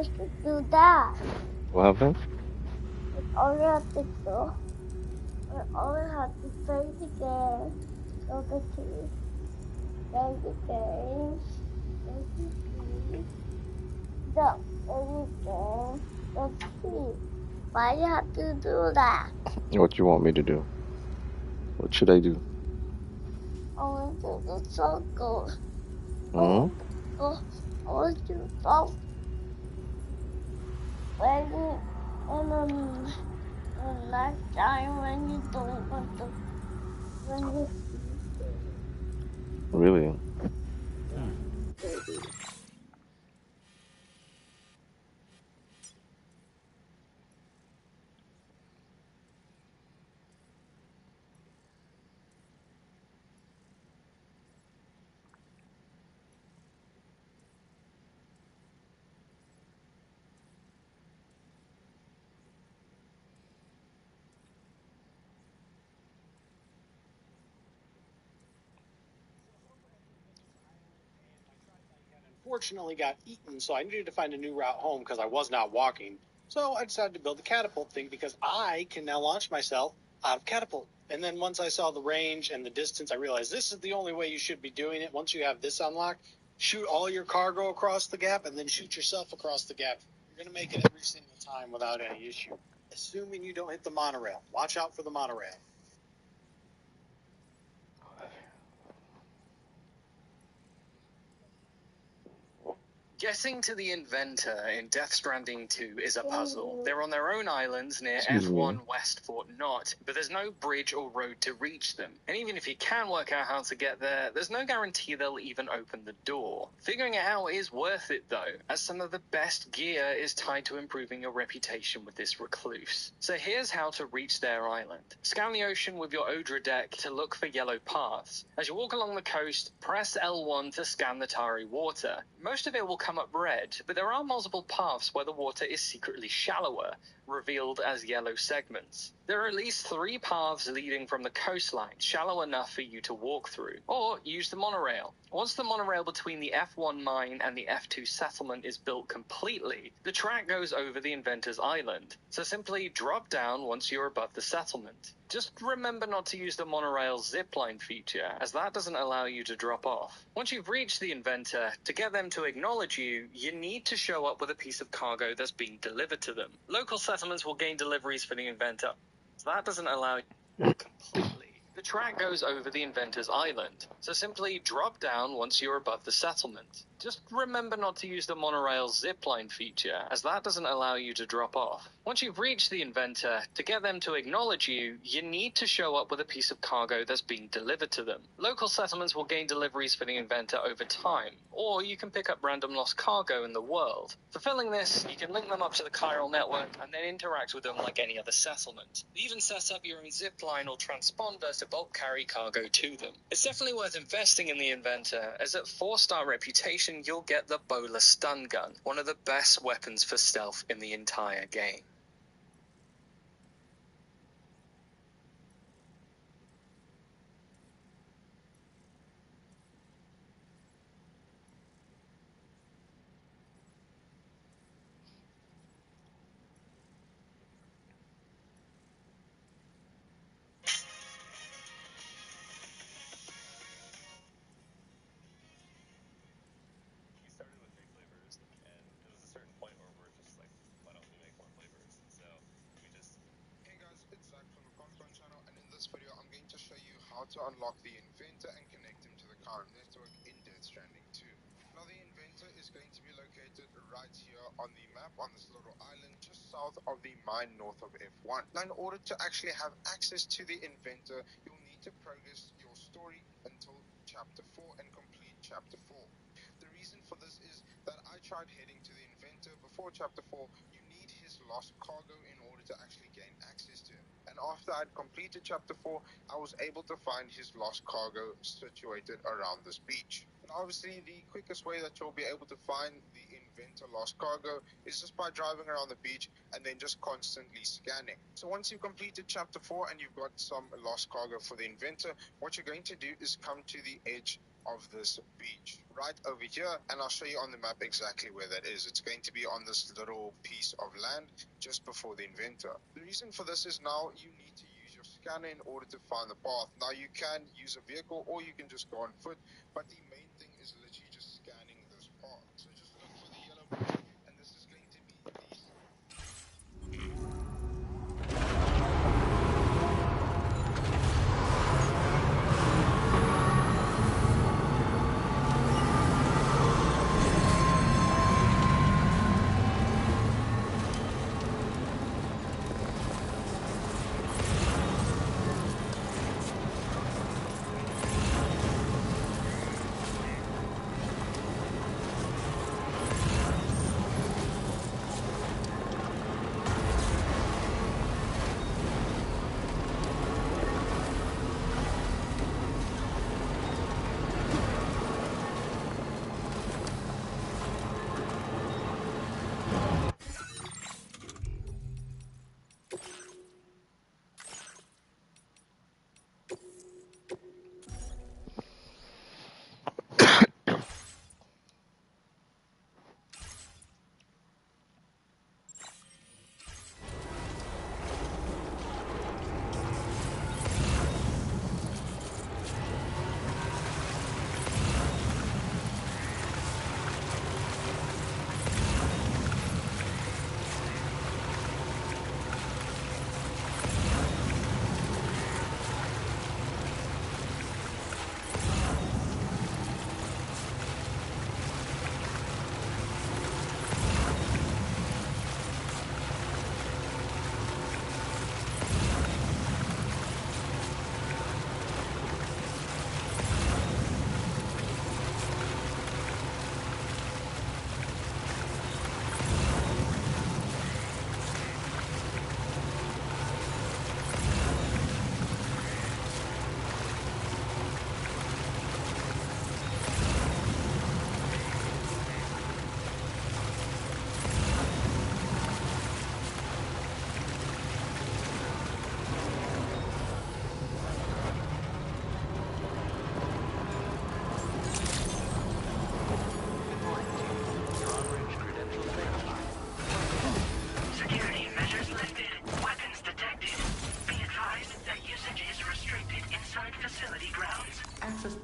us to do that. What happened? All we have to do, we only have to play the game. So the key, play the game, play the key, the only game, the key. Why you have to do that? What you want me to do? What should I do? I want to do circle. Hmm? I want to solve when you, and next time when you don't want to, when you Really? Unfortunately got eaten, so I needed to find a new route home because I was not walking. So I decided to build the catapult thing because I can now launch myself out of catapult. And then once I saw the range and the distance, I realized this is the only way you should be doing it. Once you have this unlocked, shoot all your cargo across the gap and then shoot yourself across the gap. You're going to make it every single time without any issue. Assuming you don't hit the monorail. Watch out for the monorail. Getting to the inventor in Death Stranding 2 is a puzzle. They're on their own islands near Excuse F1 me. West Fort Knott, but there's no bridge or road to reach them. And even if you can work out how to get there, there's no guarantee they'll even open the door. Figuring it out is worth it though, as some of the best gear is tied to improving your reputation with this recluse. So here's how to reach their island. Scan the ocean with your Odra deck to look for yellow paths. As you walk along the coast, press L1 to scan the tarry water. Most of it will come up red, but there are multiple paths where the water is secretly shallower, revealed as yellow segments. There are at least 3 paths leading from the coastline, shallow enough for you to walk through, or use the monorail. Once the monorail between the F1 mine and the F2 settlement is built completely, the track goes over the inventor's island, so simply drop down once you're above the settlement. Just remember not to use the monorail's zipline feature, as that doesn't allow you to drop off. Once you've reached the inventor, to get them to acknowledge you, you need to show up with a piece of cargo that's being delivered to them. Local settlements will gain deliveries for the inventor, so that doesn't allow you completely. The track goes over the inventor's island, so simply drop down once you're above the settlement. Just remember not to use the monorail's zipline feature, as that doesn't allow you to drop off. Once you've reached the inventor, to get them to acknowledge you, you need to show up with a piece of cargo that's being delivered to them. Local settlements will gain deliveries for the inventor over time, or you can pick up random lost cargo in the world. Fulfilling this, you can link them up to the chiral network and then interact with them like any other settlement. Even set up your own zipline or transponder to bulk carry cargo to them. It's definitely worth investing in the inventor, as at 4-star reputation you'll get the Bowler stun gun, one of the best weapons for stealth in the entire game. We started with 3 flavors, and there was a certain point where we're just like, why don't we make more flavors? And so we just... Hey guys, it's Zach from the Concon channel, and in this video I'm going to show you how to unlock the inventor and connect him to the chiral network in Death Stranding 2. Now the inventor is going to be located right here on the map on this little island just south of the mine north of F1. Now in order to actually have access to the inventor, you'll need to progress your story until chapter 4 and complete chapter 4. The reason for this is that I tried heading to the inventor before chapter 4. You need his lost cargo in order to actually gain access to him. And after I'd completed chapter 4, I was able to find his lost cargo situated around this beach. And obviously the quickest way that you'll be able to find the inventor lost cargo is just by driving around the beach and then just constantly scanning. So once you've completed chapter 4 and you've got some lost cargo for the inventor, what you're going to do is come to the edge of this beach right over here, and I'll show you on the map exactly where that is. It's going to be on this little piece of land just before the inventor. The reason for this is now you need to use your scanner in order to find the path. Now you can use a vehicle or you can just go on foot, but the main thing is literally just scanning this path. So just look for the yellow brick, and this is going to be the Security measures lifted. Weapons detected. Be advised that usage is restricted inside facility grounds. Access.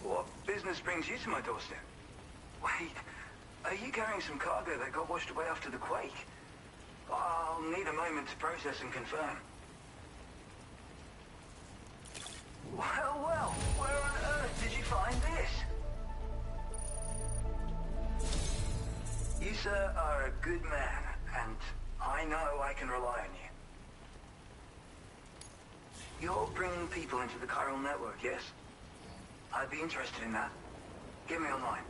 What business brings you to my doorstep? Wait, are you carrying some cargo that got washed away after the quake? I'll need a moment to process and confirm. Well, where on earth did you find this? You, sir, are a good man, and I know I can rely on you. You're bringing people into the chiral network, yes? I'd be interested in that. Get me online.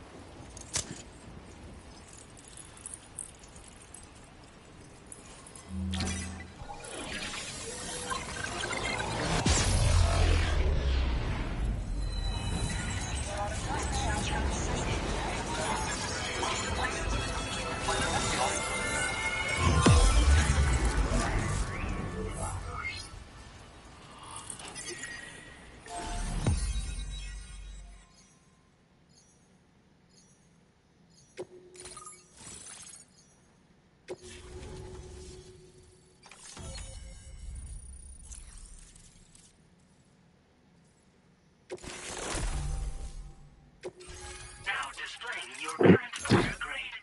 Now displaying your current order grade.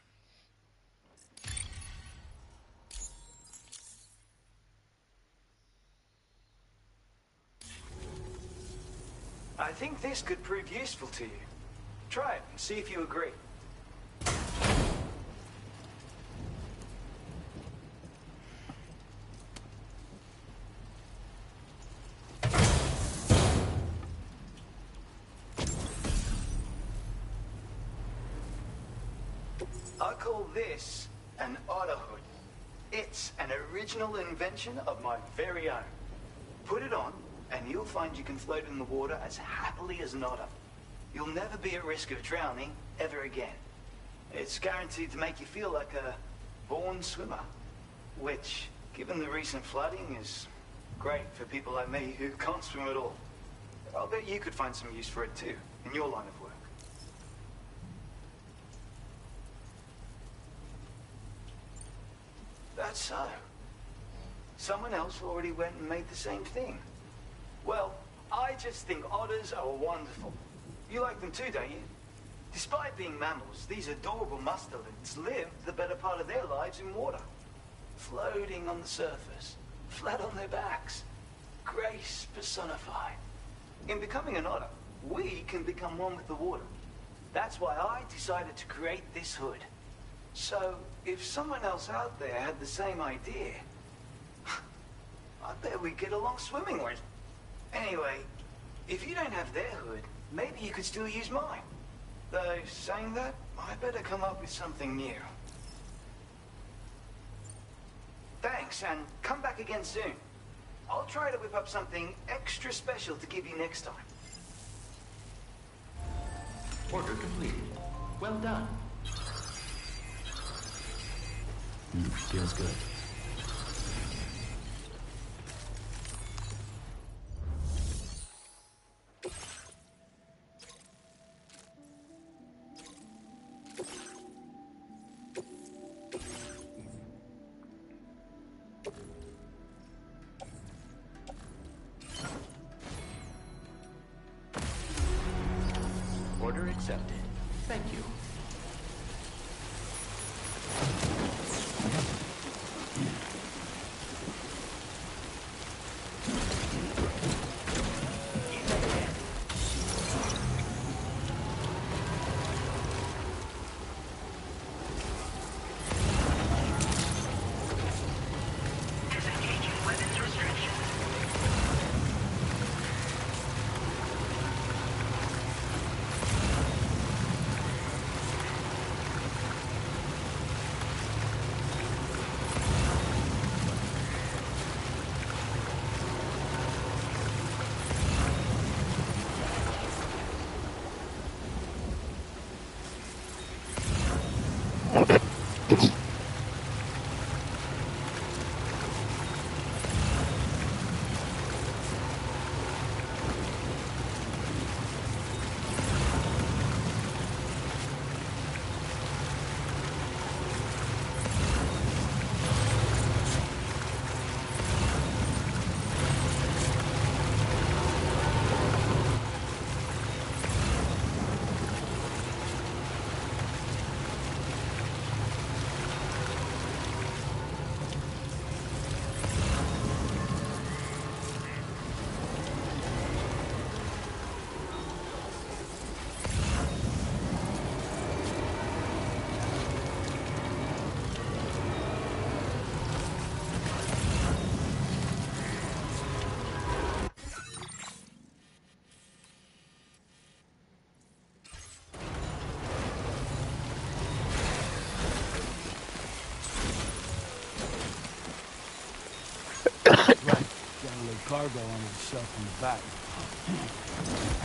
I think this could prove useful to you. Try it and see if you agree. I call this an auto hood. It's an original invention of my very own. Put it on, and you'll find you can float in the water as happily as an otter. You'll never be at risk of drowning ever again. It's guaranteed to make you feel like a born swimmer, which, given the recent flooding, is great for people like me who can't swim at all. I'll bet you could find some use for it too, in your line of work. That's so. Someone else already went and made the same thing. Well, I just think otters are wonderful. You like them too, don't you? Despite being mammals, these adorable mustelids live the better part of their lives in water. Floating on the surface, flat on their backs. Grace personified. In becoming an otter, we can become one with the water. That's why I decided to create this hood. So, if someone else out there had the same idea, I bet we'd get along swimmingly. Anyway, if you don't have their hood, maybe you could still use mine. Though, saying that, I better come up with something new. Thanks, and come back again soon. I'll try to whip up something extra special to give you next time. Order complete. Well done. Feels good. Order accepted. Thank you. Disengaging weapons restriction. Right. Gotta lay cargo under the shelf in the back.